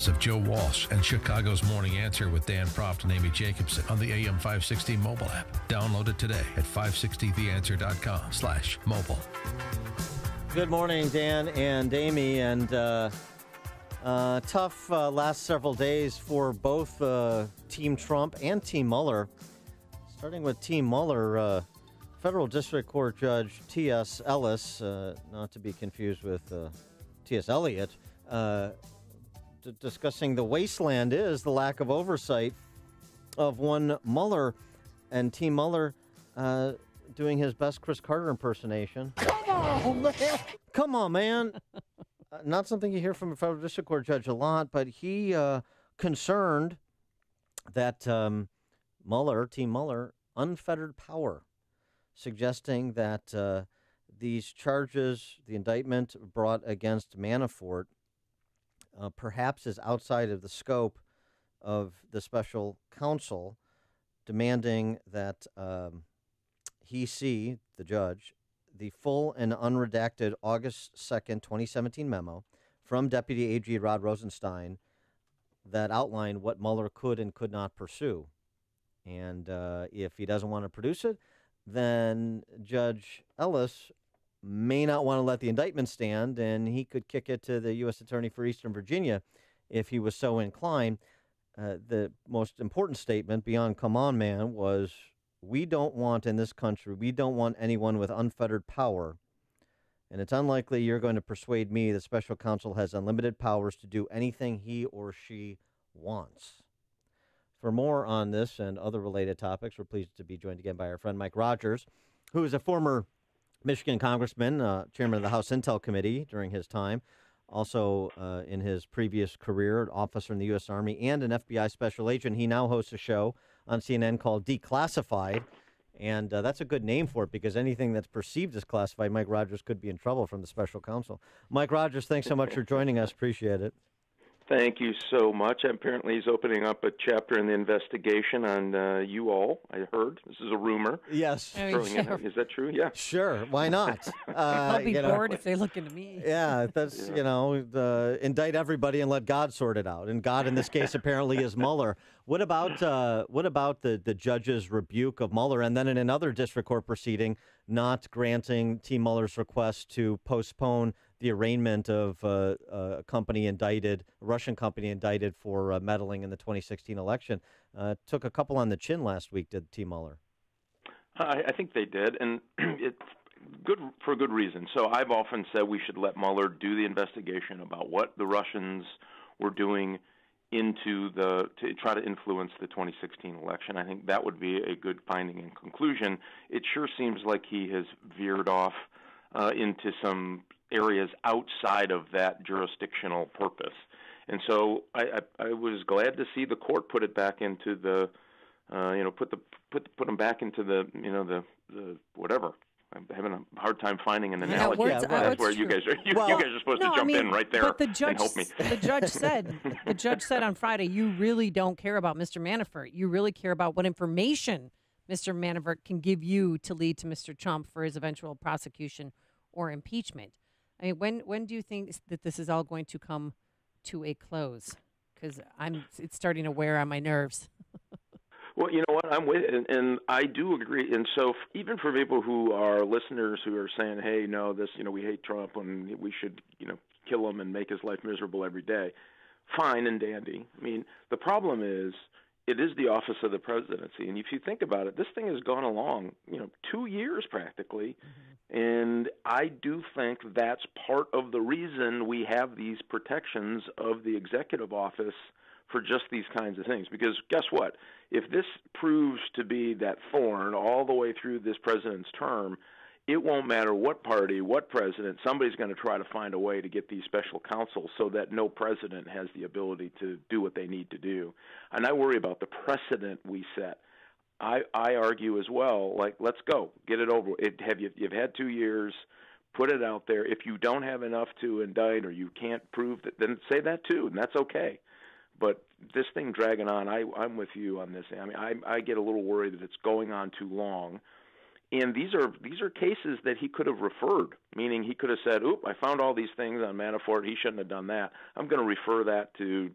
podcasts of Joe Walsh and Chicago's Morning Answer with Dan Proft and Amy Jacobson on the AM 560 mobile app. Download it today at 560theanswer.com/mobile. Good morning, Dan and Amy. And tough last several days for both Team Trump and Team Mueller. Starting with Team Mueller, Federal District Court Judge T.S. Ellis, not to be confused with T.S. Eliot, discussing the wasteland is the lack of oversight of one Mueller, and Team Mueller doing his best Chris Carter impersonation. Come on, man. Not something you hear from a Federal District Court judge a lot, but he concerned that Team Mueller, unfettered power, suggesting that these charges, the indictment brought against Manafort, perhaps is outside of the scope of the special counsel, demanding that he see, the judge, the full and unredacted August 2nd, 2017 memo from Deputy AG Rod Rosenstein that outlined what Mueller could and could not pursue. And if he doesn't want to produce it, then Judge Ellis may not want to let the indictment stand, and he could kick it to the U.S. Attorney for Eastern Virginia if he was so inclined. The most important statement beyond "come on, man" was, we don't want in this country, we don't want anyone with unfettered power, and it's unlikely you're going to persuade me the special counsel has unlimited powers to do anything he or she wants. For more on this and other related topics, we're pleased to be joined again by our friend Mike Rogers, who is a former Michigan congressman, chairman of the House Intel Committee during his time, also in his previous career, an officer in the U.S. Army and an FBI special agent. He now hosts a show on CNN called Declassified, and that's a good name for it because anything that's perceived as classified, Mike Rogers could be in trouble from the special counsel. Mike Rogers, thanks so much for joining us. Appreciate it. Thank you so much. Apparently he's opening up a chapter in the investigation on you all, I heard. This is a rumor. Yes. Is that true? Yeah. Sure. Why not? I'll be bored if they look into me. Yeah, that's, indict everybody and let God sort it out. And God, in this case, apparently is Mueller. What about the judge's rebuke of Mueller and then in another district court proceeding not granting Team Mueller's request to postpone the arraignment of a Russian company indicted for meddling in the 2016 election? Took a couple on the chin last week, did Team Mueller? I think they did, and it's good for good reason. So I've often said we should let Mueller do the investigation about what the Russians were doing to try to influence the 2016 election. I think that would be a good finding and conclusion. It sure seems like he has veered off into some areas outside of that jurisdictional purpose. And so I was glad to see the court put it back into the, put them back into the, the whatever. I'm having a hard time finding an analogy. That's where you guys are. You guys are supposed to jump in right there and help me. The judge said on Friday, you really don't care about Mr. Manafort. You really care about what information Mr. Manafort can give you to lead to Mr. Trump for his eventual prosecution or impeachment. I mean, when do you think that this is all going to come to a close? Because it's starting to wear on my nerves. Well, you know what? I'm with it, and I do agree. And so even for people who are listeners who are saying, hey, no, this, we hate Trump and we should, kill him and make his life miserable every day, fine and dandy. I mean, the problem is it is the office of the presidency. And if you think about it, this thing has gone along, 2 years practically. Mm-hmm. And I do think that's part of the reason we have these protections of the executive office for just these kinds of things. Because guess what? If this proves to be that thorn all the way through this president's term, it won't matter what party, what president, somebody's going to try to find a way to get these special counsels so that no president has the ability to do what they need to do. And I worry about the precedent we set. I argue as well, let's go, get it over. You've had 2 years, put it out there. If you don't have enough to indict or you can't prove that, then say that too, and that's okay. But this thing dragging on, I'm with you on this. I mean, I get a little worried that it's going on too long. And these are cases that he could have referred, meaning he could have said, oop, I found all these things on Manafort. He shouldn't have done that. I'm going to refer that to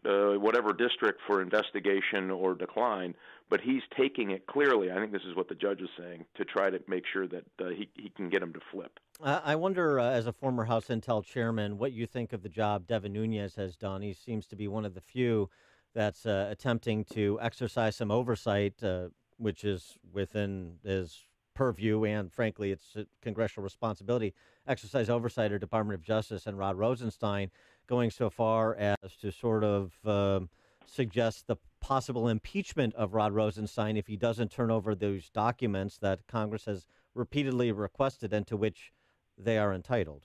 whatever district for investigation or decline, but he's taking it clearly. I think this is what the judge is saying, to try to make sure that he can get him to flip. I wonder, as a former House Intel chairman, what you think of the job Devin Nunes has done. He seems to be one of the few that's attempting to exercise some oversight, which is within his purview, and frankly, it's a congressional responsibility, exercise oversight of Department of Justice and Rod Rosenstein, going so far as to sort of suggest the possible impeachment of Rod Rosenstein if he doesn't turn over those documents that Congress has repeatedly requested and to which they are entitled.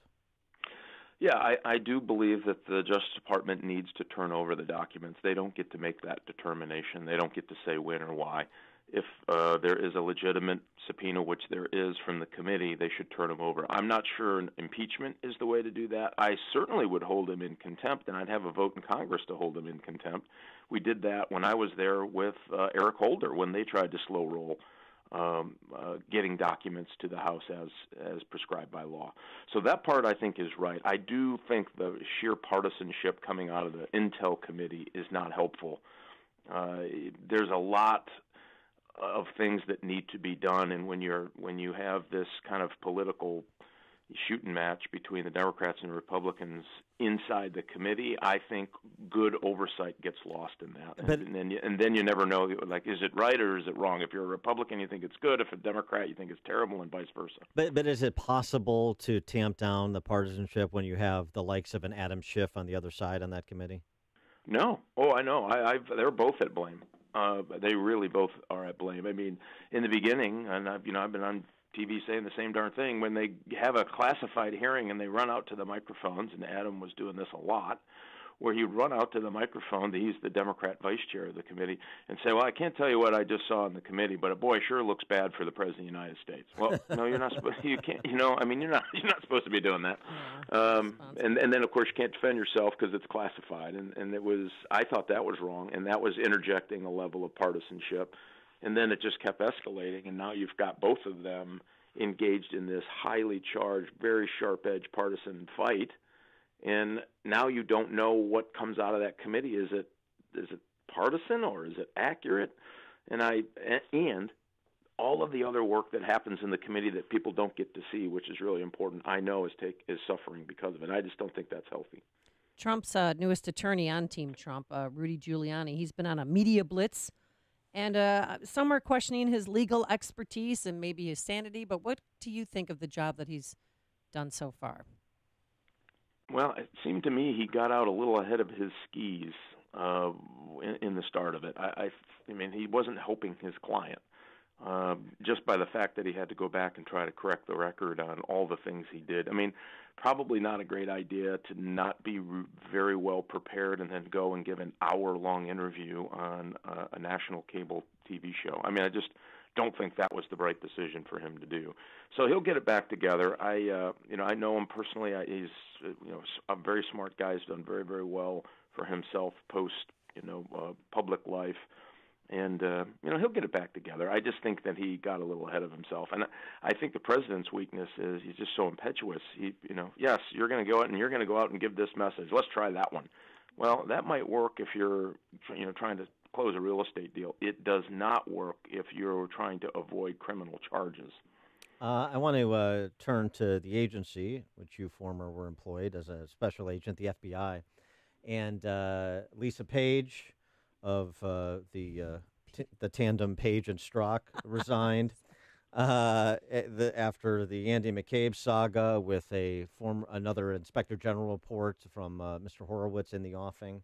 Yeah, I do believe that the Justice Department needs to turn over the documents. They don't get to make that determination. They don't get to say when or why. If there is a legitimate subpoena, which there is from the committee, they should turn them over. I'm not sure impeachment is the way to do that. I certainly would hold him in contempt, and I'd have a vote in Congress to hold him in contempt. We did that when I was there with Eric Holder when they tried to slow roll getting documents to the House as prescribed by law. So that part I think is right. I do think the sheer partisanship coming out of the Intel Committee is not helpful. There's a lot of things that need to be done, and when you have this kind of political shooting match between the Democrats and Republicans inside the committee, I think good oversight gets lost in that. And then you never know, like, is it right or is it wrong? If you're a Republican, you think it's good. If a Democrat, you think it's terrible, and vice versa. But is it possible to tamp down the partisanship when you have the likes of an Adam Schiff on the other side on that committee? No. Oh, I know. They're both at blame. They really both are at blame. I mean, in the beginning, and I've been on TV saying the same darn thing, when they have a classified hearing and they run out to the microphones, and Adam was doing this a lot, where he'd run out to the microphone, he's the Democrat vice chair of the committee, and say, well, I can't tell you what I just saw in the committee, but boy, it sure looks bad for the President of the United States. Well, no, you're not supposed you can't, you're not supposed to be doing that. And then, of course, you can't defend yourself because it's classified, and it was, I thought that was wrong, and that was interjecting a level of partisanship. And then it just kept escalating, and now you've got both of them engaged in this highly charged, very sharp-edged partisan fight. And now you don't know what comes out of that committee. Is it partisan or is it accurate? And all of the other work that happens in the committee that people don't get to see, which is really important, I know is suffering because of it. I just don't think that's healthy. Trump's newest attorney on Team Trump, Rudy Giuliani, he's been on a media blitz. And some are questioning his legal expertise and maybe his sanity. But what do you think of the job that he's done so far? Well, it seemed to me he got out a little ahead of his skis in the start of it. I mean, he wasn't helping his client just by the fact that he had to go back and try to correct the record on all the things he did. I mean, probably not a great idea to not be very well prepared and then go and give an hour-long interview on a national cable TV show. I mean, I just don't think that was the right decision for him to do. So he'll get it back together. I know him personally. He's a very smart guy. He's done very, very well for himself post public life. And, he'll get it back together. I just think that he got a little ahead of himself. And I think the president's weakness is he's just so impetuous. Yes, you're going to go out and you're going to go out and give this message. Let's try that one. Well, that might work if you're, trying to close a real estate deal. It does not work if you're trying to avoid criminal charges. I want to turn to the agency, which you former were employed as a special agent, the FBI. And Lisa Page of the tandem Page and Strzok resigned after the Andy McCabe saga with another Inspector General report from Mr. Horowitz in the offing.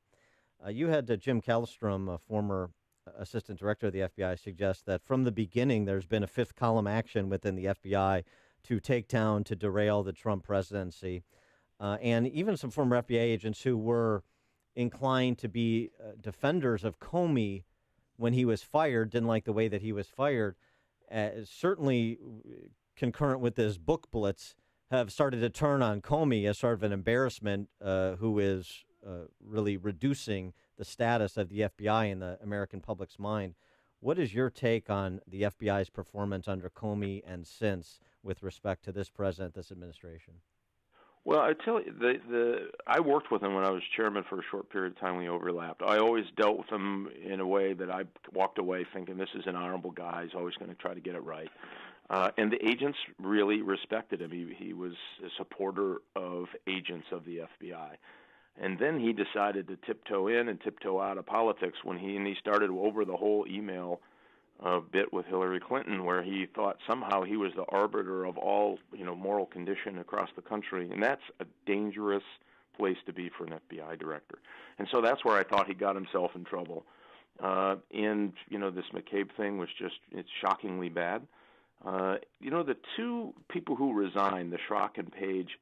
You had Jim Kellstrom, a former Assistant Director of the FBI, suggest that from the beginning there's been a fifth column action within the FBI to take down, to derail the Trump presidency. And even some former FBI agents who were inclined to be defenders of Comey when he was fired, didn't like the way that he was fired, certainly concurrent with this book blitz, have started to turn on Comey as sort of an embarrassment who is really reducing the status of the FBI in the American public's mind. What is your take on the FBI's performance under Comey and since with respect to this president, this administration? Well, I tell you, I worked with him when I was chairman for a short period of time. We overlapped. I always dealt with him in a way that I walked away thinking this is an honorable guy. He's always going to try to get it right. And the agents really respected him. He was a supporter of agents of the FBI. And then he decided to tiptoe in and tiptoe out of politics when he started over the whole email bit with Hillary Clinton, where he thought somehow he was the arbiter of all moral condition across the country, and that's a dangerous place to be for an FBI director. And so that's where I thought he got himself in trouble. And this McCabe thing was it's shockingly bad. The two people who resigned, the Schrock and Page,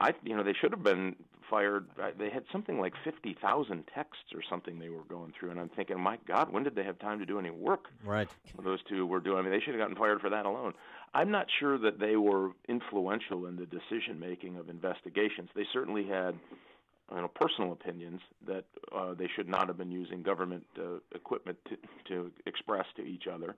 they should have been fired. They had something like 50,000 texts or something they were going through, and I'm thinking, my God, when did they have time to do any work? Right. Those two were doing. I mean, they should have gotten fired for that alone. I'm not sure that they were influential in the decision-making of investigations. They certainly had personal opinions that they should not have been using government equipment to express to each other.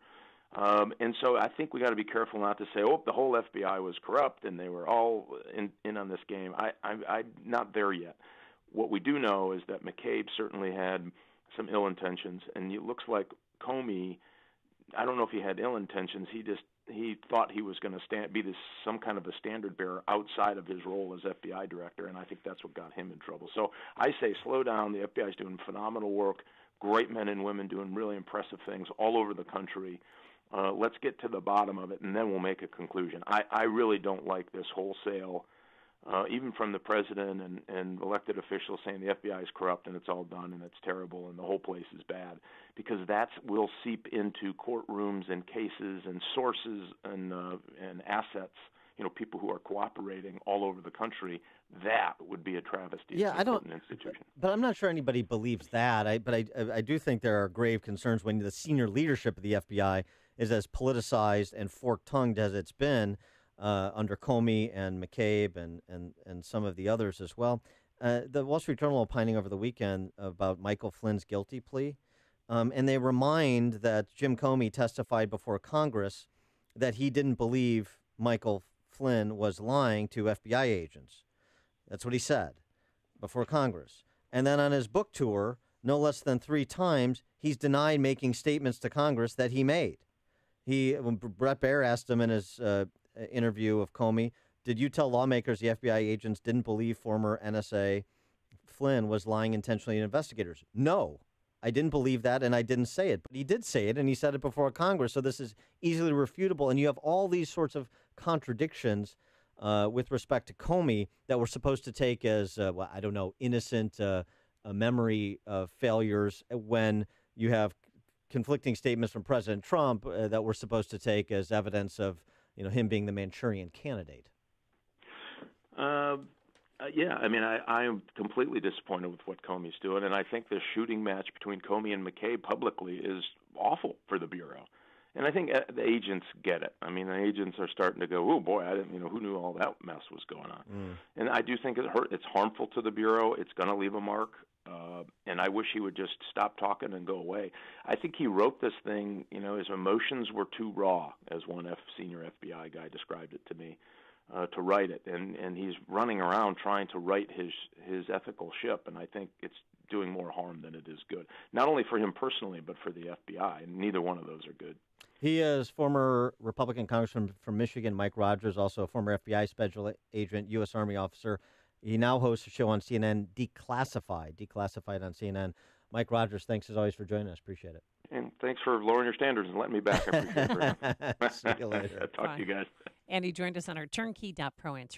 And so I think we got to be careful not to say, the whole FBI was corrupt and they were all in on this game. I'm not there yet. What we do know is that McCabe certainly had some ill intentions, and it looks like Comey, I don't know if he had ill intentions. He thought he was going to be some kind of a standard bearer outside of his role as FBI director, and I think that's what got him in trouble. So I say slow down. The FBI is doing phenomenal work, great men and women doing really impressive things all over the country. Let's get to the bottom of it, and then we'll make a conclusion. I really don't like this wholesale, even from the president and elected officials saying the FBI is corrupt and it's all done and it's terrible and the whole place is bad, because that will seep into courtrooms and cases and sources and assets. People who are cooperating all over the country. That would be a travesty. Yeah, to an institution. But I'm not sure anybody believes that. I do think there are grave concerns when the senior leadership of the FBI is as politicized and fork-tongued as it's been under Comey and McCabe and some of the others as well. The Wall Street Journal opining over the weekend about Michael Flynn's guilty plea, and they remind that Jim Comey testified before Congress that he didn't believe Michael Flynn was lying to FBI agents. That's what he said before Congress. And then on his book tour, no less than 3 times, he's denied making statements to Congress that he made. When Brett Baer asked him in his interview of Comey, did you tell lawmakers the FBI agents didn't believe former NSA Flynn was lying intentionally to investigators? No, I didn't believe that, and I didn't say it. But he did say it, and he said it before Congress, so this is easily refutable. And you have all these sorts of contradictions with respect to Comey that we're supposed to take as, innocent memory failures, when you have conflicting statements from President Trump that we're supposed to take as evidence of him being the Manchurian candidate. I am completely disappointed with what Comey's doing, and I think the shooting match between Comey and McCabe publicly is awful for the Bureau. And I think the agents get it. I mean, the agents are starting to go, oh, boy, I didn't, who knew all that mess was going on? And I do think it's harmful to the Bureau. It's going to leave a mark. And I wish he would just stop talking and go away. I think he wrote this thing, his emotions were too raw, as one senior FBI guy described it to me, to write it. And he's running around trying to right his ethical ship, and I think it's doing more harm than it is good, not only for him personally, but for the FBI, and neither one of those are good. He is former Republican Congressman from Michigan, Mike Rogers, also a former FBI special agent, U.S. Army officer. He now hosts a show on CNN, Declassified on CNN. Mike Rogers, thanks as always for joining us. Appreciate it. And thanks for lowering your standards and letting me back. I appreciate it. See you later. Talk to you guys. And he joined us on our turnkey.pro answer.